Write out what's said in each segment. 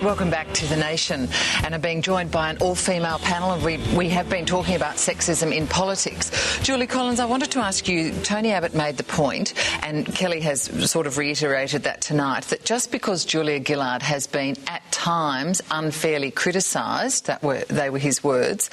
Welcome back to The Nation, and I'm being joined by an all-female panel, and we have been talking about sexism in politics. Julie Collins, I wanted to ask you, Tony Abbott made the point, and Kelly has sort of reiterated that tonight, that just because Julia Gillard has been at times unfairly criticised, they were his words,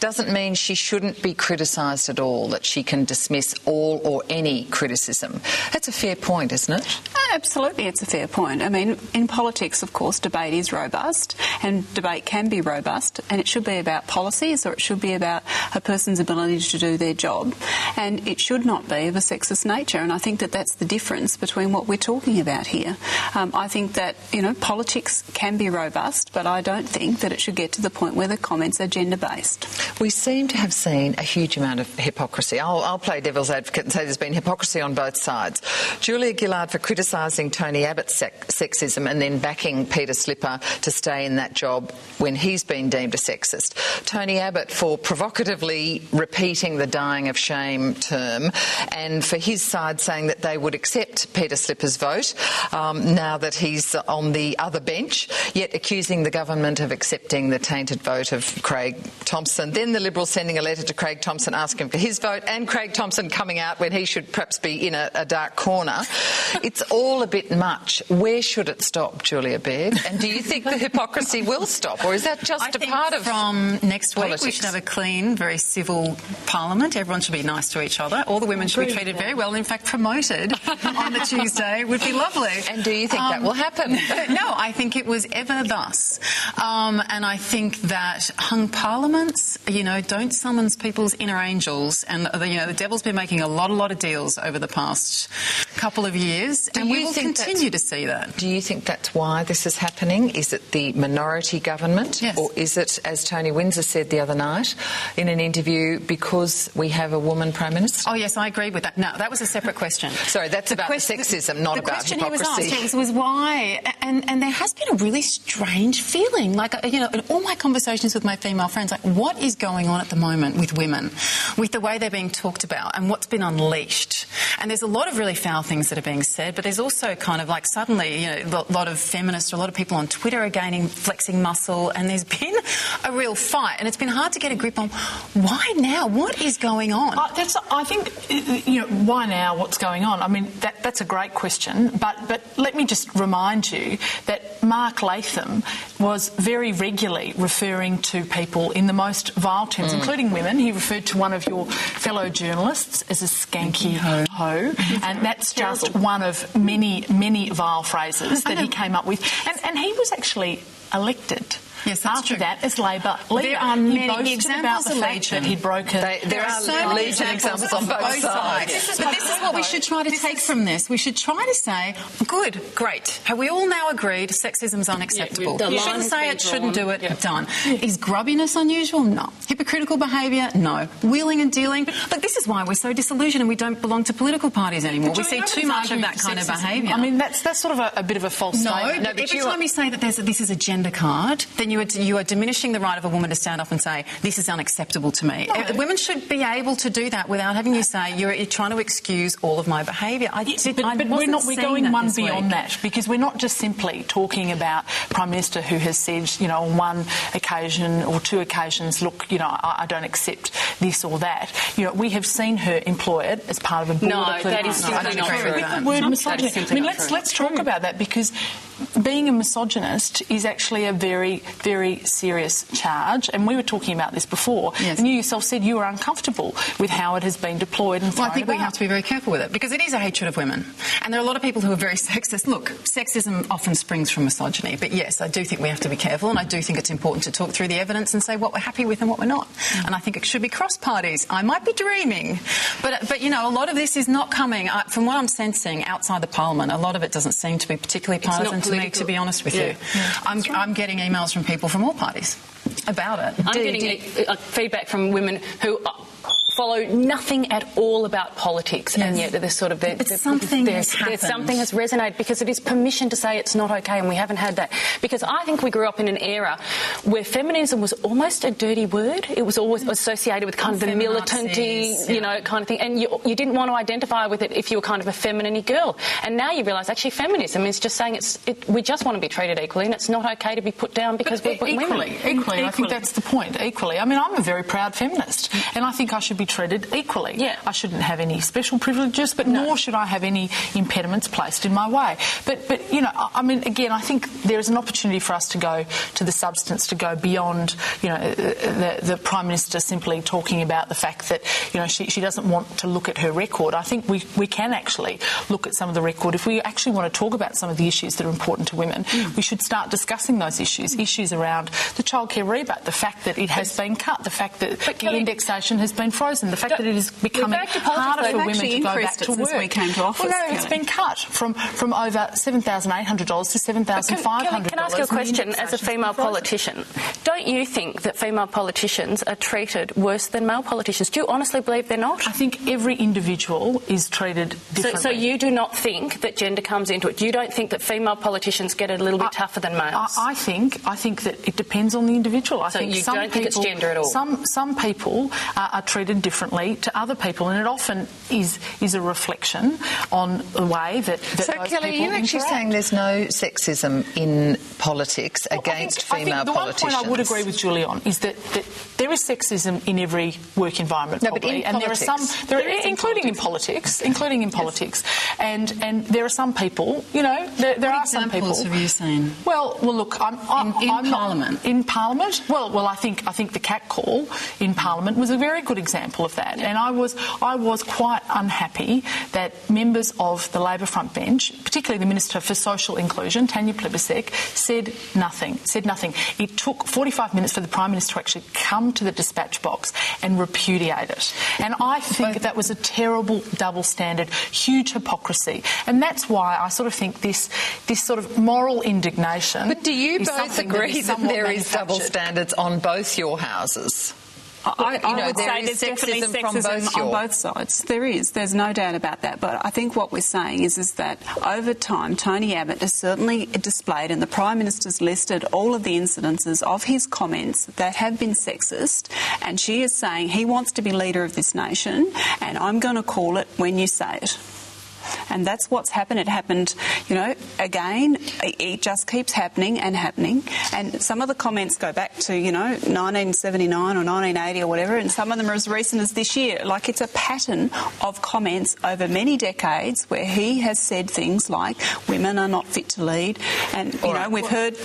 doesn't mean she shouldn't be criticised at all, that she can dismiss all or any criticism. That's a fair point, isn't it? Absolutely, it's a fair point. I mean, in politics, of course, debate is robust, and debate can be robust, and it should be about policies, or it should be about a person's ability to do their job, and it should not be of a sexist nature. And I think that that's the difference between what we're talking about here. I think that, you know, politics can be robust, but I don't think that it should get to the point where the comments are gender-based. We seem to have seen a huge amount of hypocrisy. I'll play devil's advocate and say there's been hypocrisy on both sides. Julia Gillard for criticising Tony Abbott's sexism and then backing Peter Slipper to stay in that job when he's been deemed a sexist. Tony Abbott for provocatively repeating the dying of shame term, and for his side saying that they would accept Peter Slipper's vote now that he's on the other bench, yet accusing the government of accepting the tainted vote of Craig Thomson. Then the Liberals sending a letter to Craig Thomson asking for his vote, and Craig Thomson coming out when he should perhaps be in a dark corner. It's all a bit much. Where should it stop, Julia Baird? And do you think the hypocrisy will stop, or is that just a part of from next week politics? We should have a clean, very civil parliament. Everyone should be nice to each other. All the women should be treated very well, in fact promoted on the Tuesday would be lovely. And do you think that will happen? No, I think it was ever thus. And I think that hung parliaments, you know, don't summons people's inner angels. And, you know, the devil's been making a lot of deals over the past couple of years, and we will continue to see that. Do you think that's why this is happening? Is it the minority government? Yes. Or is it, as Tony Windsor said the other night in an interview, because we have a woman Prime Minister? Oh, yes, I agree with that. No, that was a separate question. Sorry, that's about sexism, not about hypocrisy. The question he was asked was why, and there has been a really strange feeling. Like, you know, in all my conversations with my female friends, like, what is going on at the moment with women, with the way they're being talked about and what's been unleashed? And there's a lot of really foul things that are being said, but there's also kind of like suddenly, you know, a lot of feminists or a lot of people on Twitter are flexing muscle, and there's been a real fight, and it's been hard to get a grip on why now? What is going on? I think, you know, why now? What's going on? I mean, that's a great question, but let me just remind you that Mark Latham was very regularly referring to people in the most vile terms, including women. He referred to one of your fellow journalists as a skanky hoe, and that's just one of many vile phrases that he came up with. And he was actually elected. Yes, that's after true. that as Labor leader. There are many examples about the fact that he'd broken. There are so many examples on both sides. But this is what we should try to take from this. We should try to say, good, great. Have we all now agreed sexism's unacceptable? You shouldn't say it, shouldn't do it, done. Is grubbiness unusual? No. Hypocritical behaviour? No. Wheeling and dealing? Look, this is why we're so disillusioned and we don't belong to political parties anymore. We see too much of that kind of behaviour. I mean, that's sort of a bit of a false statement. No, but every time you say that this is a gender card, then you are diminishing the right of a woman to stand up and say, this is unacceptable to me. No. Women should be able to do that without having you say, you're trying to excuse all of my behaviour. But we're going one beyond that, because we're not just simply talking about Prime Minister who has said, you know, on one occasion or two occasions, look, you know, I don't accept this or that. You know, we have seen her employed as part of a board of that is simply not true. With the word misogyny. I mean, let's talk about that, because being a misogynist is actually a very, very serious charge, and we were talking about this before, and you yourself said you were uncomfortable with how it has been deployed and thrown I think about. We have to be very careful with it, because it is a hatred of women, and there are a lot of people who are very sexist. Look, sexism often springs from misogyny, but yes, I do think we have to be careful, and I do think it's important to talk through the evidence and say what we're happy with and what we're not, and I think it should be cross parties. I might be dreaming, but you know, a lot of this is not coming, from what I'm sensing outside the Parliament, a lot of it doesn't seem to be particularly partisan to me, to be honest with you. I'm getting emails from people from all parties about it. I'm getting feedback from women who follow nothing at all about politics, and yet there's sort of something has resonated because it is permission to say it's not okay, and we haven't had that. Because I think we grew up in an era where feminism was almost a dirty word. It was always associated with kind of the militancy, kind of thing, and you didn't want to identify with it if you were kind of a feminine girl. And now you realise actually feminism is just saying we just want to be treated equally, and it's not okay to be put down because we're women. Equally, I think that's the point. Equally, I mean, I'm a very proud feminist, and I think I should be treated equally. Yeah. I shouldn't have any special privileges, but nor should I have any impediments placed in my way. But I mean, again, I think there is an opportunity for us to go to the substance, to go beyond, the Prime Minister simply talking about the fact that, she doesn't want to look at her record. I think we can actually look at some of the record. If we actually want to talk about some of the issues that are important to women, we should start discussing those issues around the childcare rebate, the fact that it has been cut, the fact that the indexation has been frozen, the fact that it is becoming harder for women to go back to work. We came to office. Well, no, it's been cut from over $7,800 to $7,500. Can I ask you a question as a female politician? Don't you think that female politicians are treated worse than male politicians? Do you honestly believe they're not? I think every individual is treated differently. So you do not think that gender comes into it? You don't think that female politicians get it a little bit tougher than males? I think that it depends on the individual. I think you don't think it's gender at all? Some people are treated differently to other people, and it often is a reflection on the way that So, those Kelly, people are you actually interact. saying there's no sexism in politics against female the politicians? one point I would agree with Julie on is that there is sexism in every work environment, but in politics. Including in politics, and there are some people, there are some people. What examples have you seen? Well, look, I'm Parliament. In Parliament, well, I think the cat call in Parliament was a very good example of that, and I was quite unhappy that members of the Labor front bench, particularly the Minister for Social Inclusion, Tanya Plibersek, said nothing. It took 45 minutes for the Prime Minister to actually come to the dispatch box and repudiate it, and I think that was a terrible double standard, huge hypocrisy, and that's why I sort of think this sort of moral indignation. But do you both agree that there is double manufactured. Standards on both your houses? I would there say is there's definitely sexism on both sides. There is. There's no doubt about that. But I think what we're saying is that over time, Tony Abbott has certainly displayed, and the Prime Minister's listed all of the incidences of his comments that have been sexist, and she is saying he wants to be leader of this nation, and I'm going to call it when you say it. And that's what's happened. It happened, again, it just keeps happening and happening. And some of the comments go back to, 1979 or 1980 or whatever, and some of them are as recent as this year. Like, it's a pattern of comments over many decades where he has said things like women are not fit to lead. And, we've heard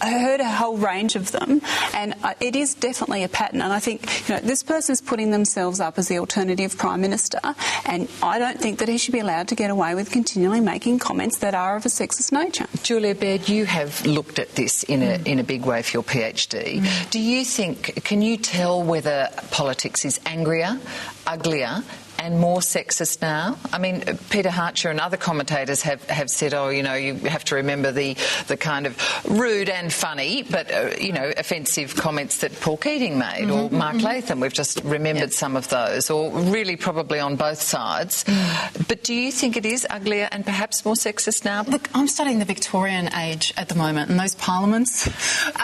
a whole range of them, and it is definitely a pattern. And I think this person's putting themselves up as the alternative Prime Minister, and I don't think that he should be allowed to get away with continually making comments that are of a sexist nature. Julia Baird, you have looked at this in a big way for your PhD. Do you think, can you tell whether politics is angrier, uglier and more sexist now? I mean, Peter Hartcher and other commentators have said, you have to remember the kind of rude and funny but, offensive comments that Paul Keating made, or Mark Latham. We've just remembered some of those, or really probably on both sides. But do you think it is uglier and perhaps more sexist now? Look, I'm studying the Victorian age at the moment, and those parliaments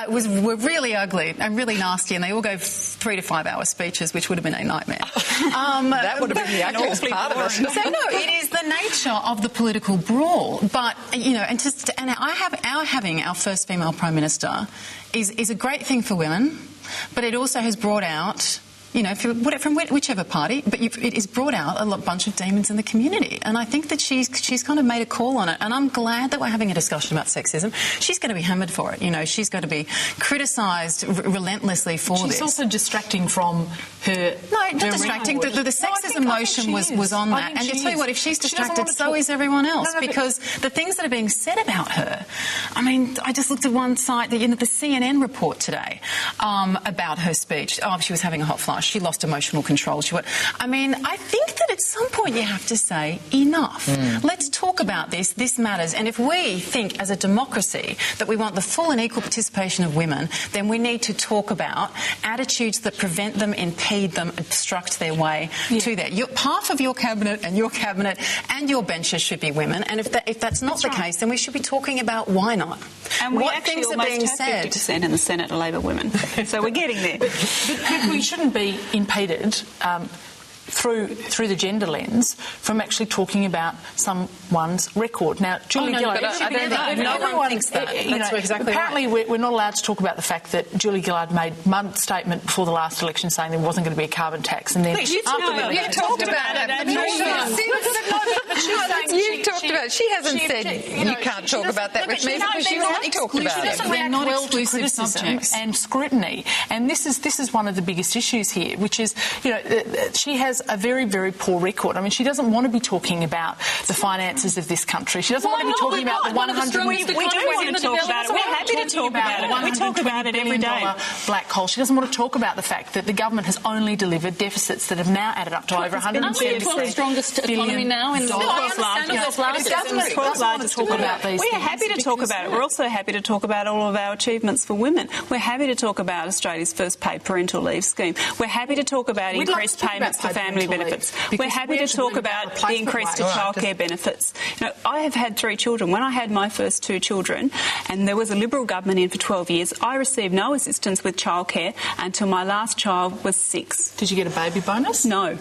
were really ugly and really nasty, and they all gave 3 to 5 hour speeches, which would have been a nightmare. That would have been the ugliest part of it. So no, it is the nature of the political brawl. But having our first female Prime Minister is a great thing for women, but it also has brought out, from whichever party, but it has brought out a bunch of demons in the community. And I think that she's kind of made a call on it. And I'm glad that we're having a discussion about sexism. She's going to be hammered for it. She's going to be criticised relentlessly for this. She's also distracting from her... No, not distracting. The sexism motion was on that. And you tell you what, if she's distracted, so is everyone else. Because the things that are being said about her... I mean, I just looked at one site, the CNN report today about her speech. Oh, she was having a hot flush. She lost emotional control. I think that at some point you have to say enough. Let's talk talk about this, this matters. And if we think as a democracy that we want the full and equal participation of women, then we need to talk about attitudes that prevent them, impede them, obstruct their way to that. Half of your cabinet and your benches should be women, and if that's not the case, then we should be talking about why not. And what things are being said. 50% in the Senate are Labor women, so we're getting there. But we shouldn't be impeded through the gender lens from actually talking about someone's record. Now, Julie Gillard, no one thinks that. That's exactly apparently right. we're not allowed to talk about the fact that Julie Gillard made one statement before the last election saying there wasn't going to be a carbon tax, and then you talked about it. You've talked about it. She hasn't said you can't talk about that with me because she hasn't talked about it. They're not exclusive subjects and scrutiny, and this is one of the biggest issues here, which is she has a very, very poor record. I mean, she doesn't want to be talking about the finances of this country. She doesn't want to be talking about the 100. We do want to talk about it. We're happy to talk about it. We talk about it every day. Black coal. She doesn't want to talk about the fact that the government has only delivered deficits that have now added up to over 170 billion. Aren't we the strongest economy now in the world? We're happy to talk about it. We're also happy to talk about all of our achievements for women. We're happy to talk about Australia's first paid parental leave scheme. We're happy to talk about increased payments for family benefits. We're happy to talk about the increase to childcare benefits. I have had 3 children. When I had my first 2 children, and there was a Liberal government in for 12 years, I received no assistance with childcare until my last child was 6. Did you get a baby bonus? No.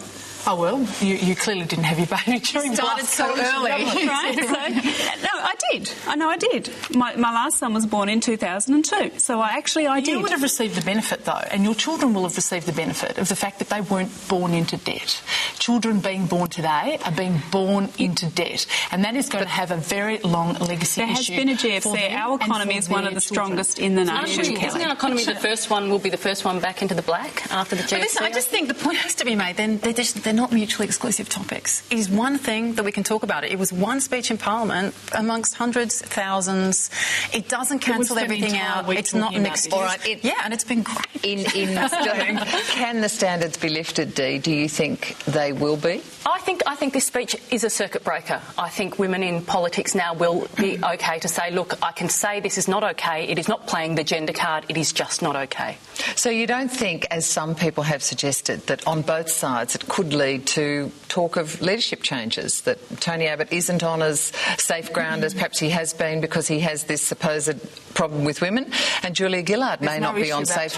Oh, well, you clearly didn't have your baby during the last so early. Right? No, I did. I know I did. My last son was born in 2002, so I did. You would have received the benefit, though, and your children will have received the benefit of the fact that they weren't born into debt. Children being born today are being born into debt, and that is going to have a very long legacy issue. There has been a GFC. Our economy is one of the strongest in the nation. Isn't our economy the first one, will be the first one back into the black after the GFC? But listen, I just think the point has to be made, then they're not mutually exclusive topics. It is one thing that we can talk about. It was one speech in Parliament amongst hundreds, thousands. It doesn't cancel everything out. It's not an excuse. All right, and it's been great. Can the standards be lifted, Dee? Do you think they will be? I think this speech is a circuit breaker. I think women in politics now will be okay to say, look, I can say this is not okay. It is not playing the gender card. It is just not okay. So you don't think, as some people have suggested, that on both sides it could lead to talk of leadership changes, that Tony Abbott isn't on as safe ground as perhaps he has been because he has this supposed problem with women, and Julia Gillard may not be on safe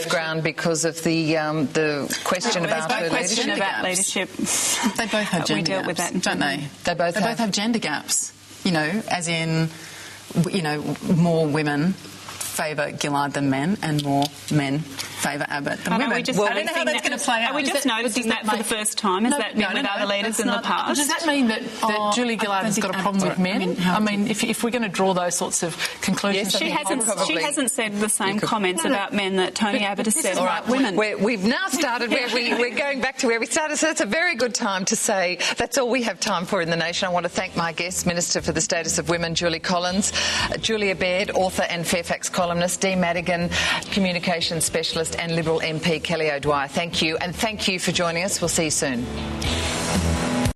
ground because of the question about her leadership. They both have gender gaps, with that, don't they? They both have gender gaps, as in, more women favour Gillard than men, and more men favour Abbott than women. I don't know how that's going to play out. Are we just noticing that for the first time? Has that been with other leaders in the past? Does that mean that Julie Gillard has got a problem with men? I mean, if we're going to draw those sorts of conclusions... She hasn't said the same comments about men that Tony Abbott has said about women. We've now started where we're going back to where we started, so it's a very good time to say that's all we have time for in the nation. I want to thank my guests, Minister for the Status of Women, Julie Collins, Julie Baird, author and Fairfax columnist, Dee Madigan, communications specialist, and Liberal MP Kelly O'Dwyer. Thank you, and thank you for joining us. We'll see you soon.